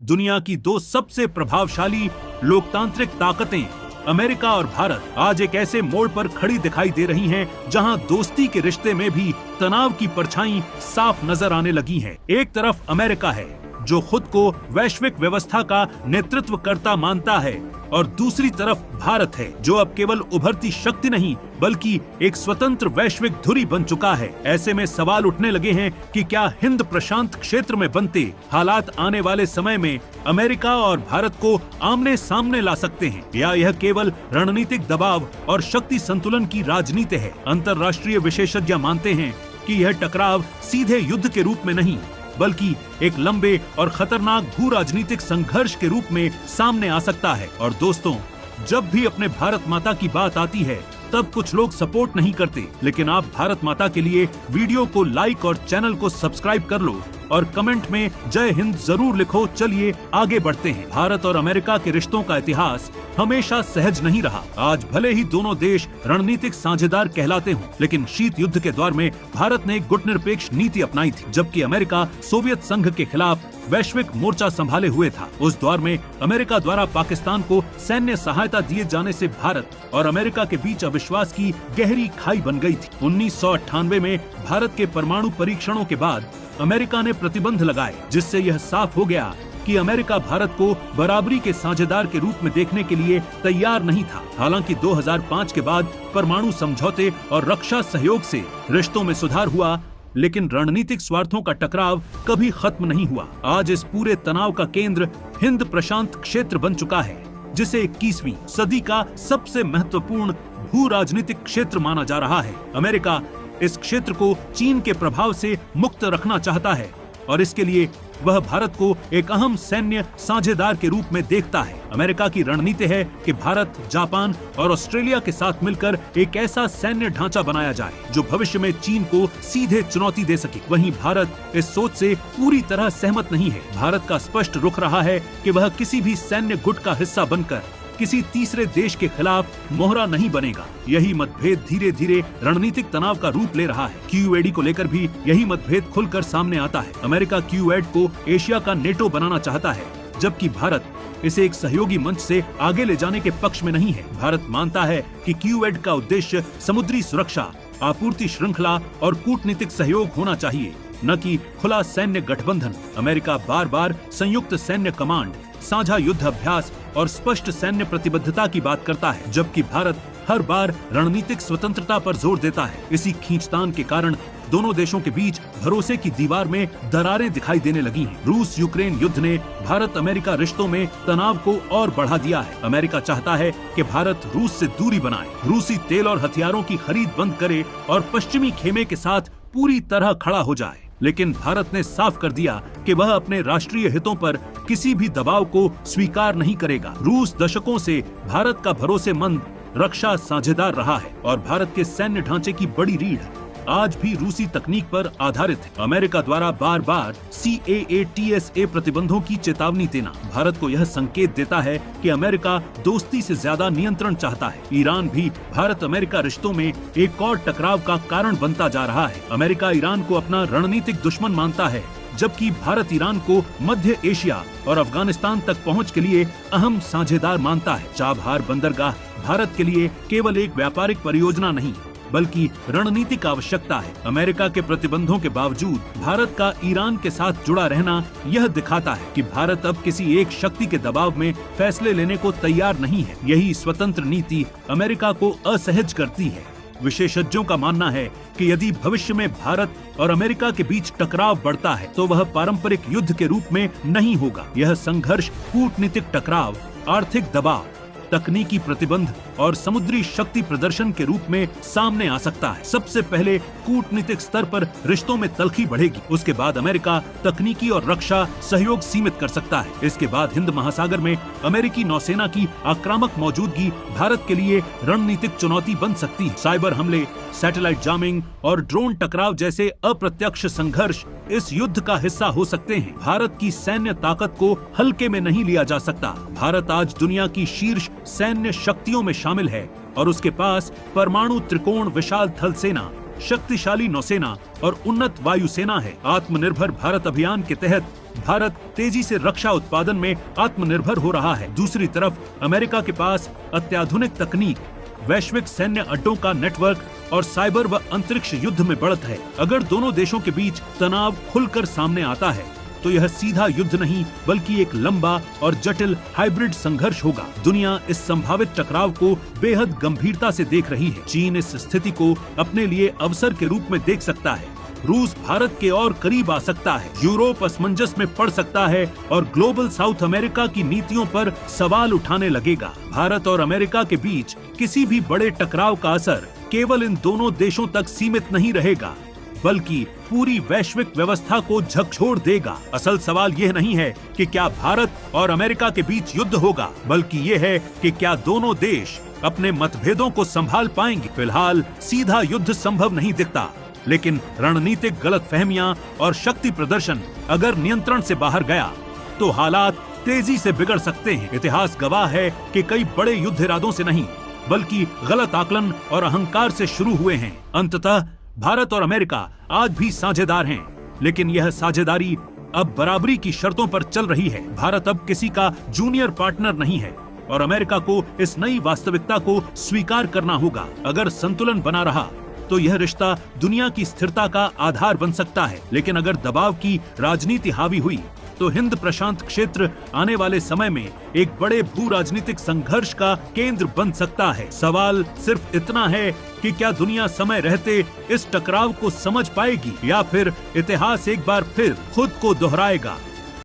दुनिया की दो सबसे प्रभावशाली लोकतांत्रिक ताकतें अमेरिका और भारत आज एक ऐसे मोड़ पर खड़ी दिखाई दे रही हैं, जहां दोस्ती के रिश्ते में भी तनाव की परछाई साफ नजर आने लगी है। एक तरफ अमेरिका है जो खुद को वैश्विक व्यवस्था का नेतृत्व करता मानता है, और दूसरी तरफ भारत है जो अब केवल उभरती शक्ति नहीं बल्कि एक स्वतंत्र वैश्विक धुरी बन चुका है। ऐसे में सवाल उठने लगे हैं कि क्या हिंद प्रशांत क्षेत्र में बनते हालात आने वाले समय में अमेरिका और भारत को आमने सामने ला सकते हैं, या यह केवल रणनीतिक दबाव और शक्ति संतुलन की राजनीति है। अंतर्राष्ट्रीय विशेषज्ञ मानते हैं कि यह टकराव सीधे युद्ध के रूप में नहीं बल्कि एक लंबे और खतरनाक भू राजनीतिक संघर्ष के रूप में सामने आ सकता है। और दोस्तों, जब भी अपने भारत माता की बात आती है तब कुछ लोग सपोर्ट नहीं करते, लेकिन आप भारत माता के लिए वीडियो को लाइक और चैनल को सब्सक्राइब कर लो और कमेंट में जय हिंद जरूर लिखो। चलिए आगे बढ़ते हैं। भारत और अमेरिका के रिश्तों का इतिहास हमेशा सहज नहीं रहा। आज भले ही दोनों देश रणनीतिक साझेदार कहलाते हों, लेकिन शीत युद्ध के दौर में भारत ने गुटनिरपेक्ष नीति अपनाई थी, जबकि अमेरिका सोवियत संघ के खिलाफ वैश्विक मोर्चा संभाले हुए था। उस दौर में अमेरिका द्वारा पाकिस्तान को सैन्य सहायता दिए जाने से भारत और अमेरिका के बीच अविश्वास की गहरी खाई बन गई थी। 1998 में भारत के परमाणु परीक्षणों के बाद अमेरिका ने प्रतिबंध लगाए, जिससे यह साफ हो गया कि अमेरिका भारत को बराबरी के साझेदार के रूप में देखने के लिए तैयार नहीं था। हालांकि 2005 के बाद परमाणु समझौते और रक्षा सहयोग से रिश्तों में सुधार हुआ, लेकिन रणनीतिक स्वार्थों का टकराव कभी खत्म नहीं हुआ। आज इस पूरे तनाव का केंद्र हिंद प्रशांत क्षेत्र बन चुका है, जिसे 21वीं सदी का सबसे महत्वपूर्ण भू राजनीतिक क्षेत्र माना जा रहा है। अमेरिका इस क्षेत्र को चीन के प्रभाव से मुक्त रखना चाहता है, और इसके लिए वह भारत को एक अहम सैन्य साझेदार के रूप में देखता है। अमेरिका की रणनीति है कि भारत, जापान और ऑस्ट्रेलिया के साथ मिलकर एक ऐसा सैन्य ढांचा बनाया जाए जो भविष्य में चीन को सीधे चुनौती दे सके। वहीं भारत इस सोच से पूरी तरह सहमत नहीं है। भारत का स्पष्ट रुख रहा है कि वह किसी भी सैन्य गुट का हिस्सा बनकर किसी तीसरे देश के खिलाफ मोहरा नहीं बनेगा। यही मतभेद धीरे धीरे रणनीतिक तनाव का रूप ले रहा है। QUAD को लेकर भी यही मतभेद खुलकर सामने आता है। अमेरिका QUAD को एशिया का नेटो बनाना चाहता है, जबकि भारत इसे एक सहयोगी मंच से आगे ले जाने के पक्ष में नहीं है। भारत मानता है कि QUAD का उद्देश्य समुद्री सुरक्षा, आपूर्ति श्रृंखला और कूटनीतिक सहयोग होना चाहिए, न कि खुला सैन्य गठबंधन। अमेरिका बार बार संयुक्त सैन्य कमांड, साझा युद्ध अभ्यास और स्पष्ट सैन्य प्रतिबद्धता की बात करता है, जबकि भारत हर बार रणनीतिक स्वतंत्रता पर जोर देता है। इसी खींचतान के कारण दोनों देशों के बीच भरोसे की दीवार में दरारें दिखाई देने लगी हैं। रूस यूक्रेन युद्ध ने भारत अमेरिका रिश्तों में तनाव को और बढ़ा दिया है। अमेरिका चाहता है कि भारत रूस से दूरी बनाए, रूसी तेल और हथियारों की खरीद बंद करे और पश्चिमी खेमे के साथ पूरी तरह खड़ा हो जाए। लेकिन भारत ने साफ कर दिया कि वह अपने राष्ट्रीय हितों पर किसी भी दबाव को स्वीकार नहीं करेगा। रूस दशकों से भारत का भरोसेमंद रक्षा साझेदार रहा है, और भारत के सैन्य ढांचे की बड़ी रीढ़ आज भी रूसी तकनीक पर आधारित है। अमेरिका द्वारा बार बार CAATSA प्रतिबंधों की चेतावनी देना भारत को यह संकेत देता है कि अमेरिका दोस्ती से ज्यादा नियंत्रण चाहता है। ईरान भी भारत अमेरिका रिश्तों में एक और टकराव का कारण बनता जा रहा है। अमेरिका ईरान को अपना रणनीतिक दुश्मन मानता है, जबकि भारत ईरान को मध्य एशिया और अफगानिस्तान तक पहुंच के लिए अहम साझेदार मानता है। चाबहार बंदरगाह भारत के लिए केवल एक व्यापारिक परियोजना नहीं बल्कि रणनीतिक आवश्यकता है। अमेरिका के प्रतिबंधों के बावजूद भारत का ईरान के साथ जुड़ा रहना यह दिखाता है कि भारत अब किसी एक शक्ति के दबाव में फैसले लेने को तैयार नहीं है। यही स्वतंत्र नीति अमेरिका को असहज करती है। विशेषज्ञों का मानना है कि यदि भविष्य में भारत और अमेरिका के बीच टकराव बढ़ता है तो वह पारंपरिक युद्ध के रूप में नहीं होगा। यह संघर्ष कूटनीतिक टकराव, आर्थिक दबाव, तकनीकी प्रतिबंध और समुद्री शक्ति प्रदर्शन के रूप में सामने आ सकता है। सबसे पहले कूटनीतिक स्तर पर रिश्तों में तल्खी बढ़ेगी, उसके बाद अमेरिका तकनीकी और रक्षा सहयोग सीमित कर सकता है। इसके बाद हिंद महासागर में अमेरिकी नौसेना की आक्रामक मौजूदगी भारत के लिए रणनीतिक चुनौती बन सकती है। साइबर हमले, सैटेलाइट जामिंग और ड्रोन टकराव जैसे अप्रत्यक्ष संघर्ष इस युद्ध का हिस्सा हो सकते हैं। भारत की सैन्य ताकत को हल्के में नहीं लिया जा सकता। भारत आज दुनिया की शीर्ष सैन्य शक्तियों में शामिल है और उसके पास परमाणु त्रिकोण विशाल थल सेना, शक्तिशाली नौसेना और उन्नत वायुसेना है। आत्मनिर्भर भारत अभियान के तहत भारत तेजी से रक्षा उत्पादन में आत्मनिर्भर हो रहा है। दूसरी तरफ अमेरिका के पास अत्याधुनिक तकनीक, वैश्विक सैन्य अड्डों का नेटवर्क और साइबर व अंतरिक्ष युद्ध में बढ़त है। अगर दोनों देशों के बीच तनाव खुलकर सामने आता है तो यह सीधा युद्ध नहीं बल्कि एक लंबा और जटिल हाइब्रिड संघर्ष होगा। दुनिया इस संभावित टकराव को बेहद गंभीरता से देख रही है। चीन इस स्थिति को अपने लिए अवसर के रूप में देख सकता है। रूस भारत के और करीब आ सकता है। यूरोप असमंजस में पड़ सकता है और ग्लोबल साउथ अमेरिका की नीतियों पर सवाल उठाने लगेगा। भारत और अमेरिका के बीच किसी भी बड़े टकराव का असर केवल इन दोनों देशों तक सीमित नहीं रहेगा बल्कि पूरी वैश्विक व्यवस्था को झकझोर देगा। असल सवाल यह नहीं है कि क्या भारत और अमेरिका के बीच युद्ध होगा, बल्कि ये है कि क्या दोनों देश अपने मतभेदों को संभाल पाएंगे। फिलहाल सीधा युद्ध संभव नहीं दिखता, लेकिन रणनीतिक गलतफहमियां और शक्ति प्रदर्शन अगर नियंत्रण से बाहर गया तो हालात तेजी से बिगड़ सकते हैं। इतिहास गवाह है कि कई बड़े युद्ध इरादों से नहीं बल्कि गलत आकलन और अहंकार से शुरू हुए हैं। अंततः भारत और अमेरिका आज भी साझेदार हैं, लेकिन यह साझेदारी अब बराबरी की शर्तों पर चल रही है। भारत अब किसी का जूनियर पार्टनर नहीं है और अमेरिका को इस नई वास्तविकता को स्वीकार करना होगा। अगर संतुलन बना रहा तो यह रिश्ता दुनिया की स्थिरता का आधार बन सकता है, लेकिन अगर दबाव की राजनीति हावी हुई तो हिंद प्रशांत क्षेत्र आने वाले समय में एक बड़े भू राजनीतिक संघर्ष का केंद्र बन सकता है। सवाल सिर्फ इतना है कि क्या दुनिया समय रहते इस टकराव को समझ पाएगी या फिर इतिहास एक बार फिर खुद को दोहराएगा।